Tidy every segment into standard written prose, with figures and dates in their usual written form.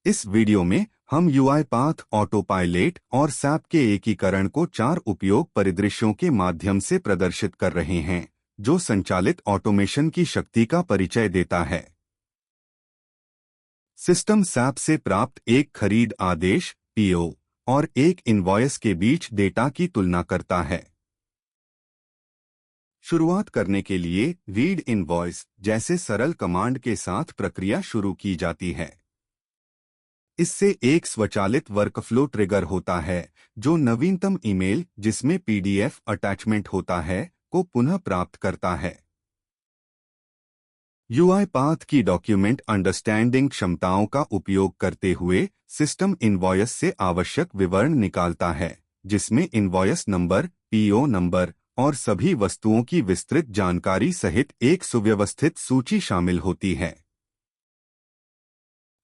इस वीडियो में हम UiPath ऑटो पायलट और SAP के एकीकरण को 4 उपयोग परिदृश्यों के माध्यम से प्रदर्शित कर रहे हैं, जो संचालित ऑटोमेशन की शक्ति का परिचय देता है। सिस्टम SAP से प्राप्त एक खरीद आदेश PO और एक इनवॉयस के बीच डेटा की तुलना करता है। शुरुआत करने के लिए रीड इनवॉइस जैसे सरल कमांड के साथ प्रक्रिया शुरू की जाती है। इससे एक स्वचालित वर्कफ्लो ट्रिगर होता है, जो नवीनतम ईमेल जिसमें PDF अटैचमेंट होता है को पुनः प्राप्त करता है। UiPath की डॉक्यूमेंट अंडरस्टैंडिंग क्षमताओं का उपयोग करते हुए सिस्टम इनवॉयस से आवश्यक विवरण निकालता है, जिसमें इनवॉयस नंबर, PO नंबर और सभी वस्तुओं की विस्तृत जानकारी सहित एक सुव्यवस्थित सूची शामिल होती है।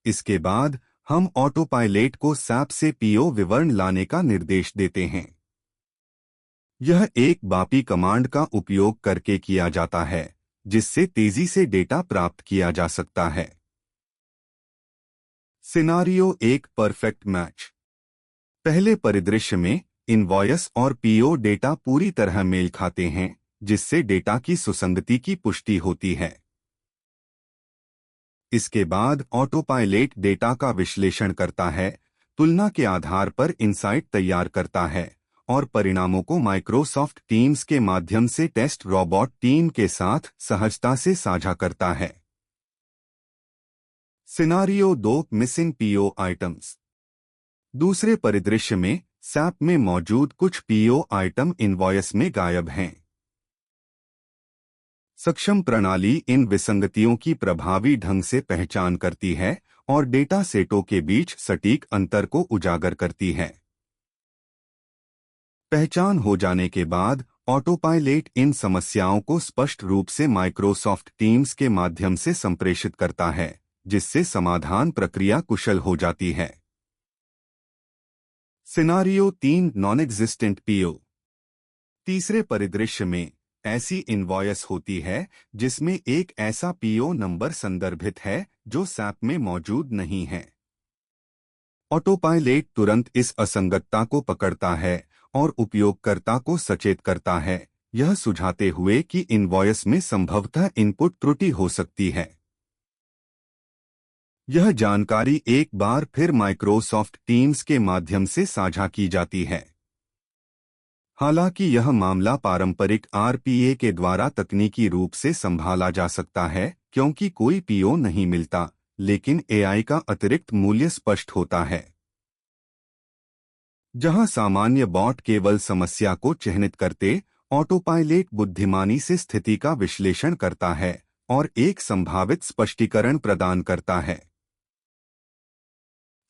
इसके बाद हम ऑटो पायलट को SAP से PO विवरण लाने का निर्देश देते हैं। यह एक बापी कमांड का उपयोग करके किया जाता है, जिससे तेजी से डेटा प्राप्त किया जा सकता है। सिनारियो एक परफेक्ट मैच। पहले परिदृश्य में इनवॉयस और PO डेटा पूरी तरह मेल खाते हैं, जिससे डेटा की सुसंगति की पुष्टि होती है। इसके बाद ऑटो पायलट डेटा का विश्लेषण करता है, तुलना के आधार पर इनसाइट तैयार करता है और परिणामों को माइक्रोसॉफ्ट टीम्स के माध्यम से टेस्ट रोबोट टीम के साथ सहजता से साझा करता है। Scenario 2 missing PO items. दूसरे परिदृश्य में SAP में मौजूद कुछ PO आइटम इनवॉयस में गायब हैं। सक्षम प्रणाली इन विसंगतियों की प्रभावी ढंग से पहचान करती है और डेटा सेटों के बीच सटीक अंतर को उजागर करती है। पहचान हो जाने के बाद ऑटो पायलट इन समस्याओं को स्पष्ट रूप से माइक्रोसॉफ्ट टीम्स के माध्यम से संप्रेषित करता है, जिससे समाधान प्रक्रिया कुशल हो जाती है। Scenario 3 non existent PO। तीसरे परिदृश्य में ऐसी इनवॉयस होती है जिसमें एक ऐसा PO नंबर संदर्भित है जो SAP में मौजूद नहीं है। ऑटो पायलट तुरंत इस असंगतता को पकड़ता है और उपयोगकर्ता को सचेत करता है, यह सुझाते हुए कि इनवॉयस में संभवतः इनपुट त्रुटि हो सकती है। यह जानकारी एक बार फिर माइक्रोसॉफ्ट टीम्स के माध्यम से साझा की जाती है। हालांकि यह मामला पारंपरिक RPA के द्वारा तकनीकी रूप से संभाला जा सकता है, क्योंकि कोई PO नहीं मिलता, लेकिन AI का अतिरिक्त मूल्य स्पष्ट होता है। जहां सामान्य बॉट केवल समस्या को चिह्नित करते, ऑटो पायलट बुद्धिमानी से स्थिति का विश्लेषण करता है और एक संभावित स्पष्टीकरण प्रदान करता है।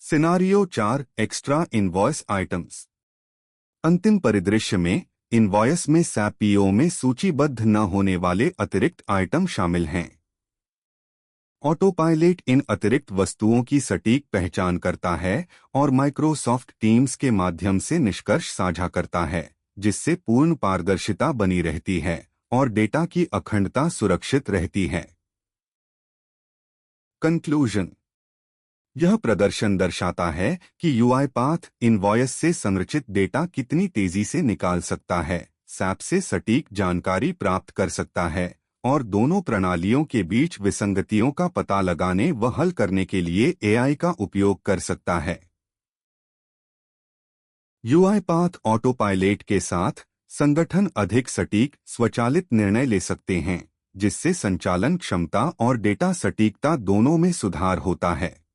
Scenario 4 extra invoice items. अंतिम परिदृश्य में इनवॉयस में SAP PO में सूचीबद्ध न होने वाले अतिरिक्त आइटम शामिल हैं। ऑटो पायलट इन अतिरिक्त वस्तुओं की सटीक पहचान करता है और माइक्रोसॉफ्ट टीम्स के माध्यम से निष्कर्ष साझा करता है, जिससे पूर्ण पारदर्शिता बनी रहती है और डेटा की अखंडता सुरक्षित रहती है। कंक्लूजन। यह प्रदर्शन दर्शाता है कि UiPath इनवॉयस से संरचित डेटा कितनी तेजी से निकाल सकता है, SAP से सटीक जानकारी प्राप्त कर सकता है और दोनों प्रणालियों के बीच विसंगतियों का पता लगाने व हल करने के लिए AI का उपयोग कर सकता है। UiPath ऑटो पायलट के साथ संगठन अधिक सटीक, स्वचालित निर्णय ले सकते हैं, जिससे संचालन क्षमता और डेटा सटीकता दोनों में सुधार होता है।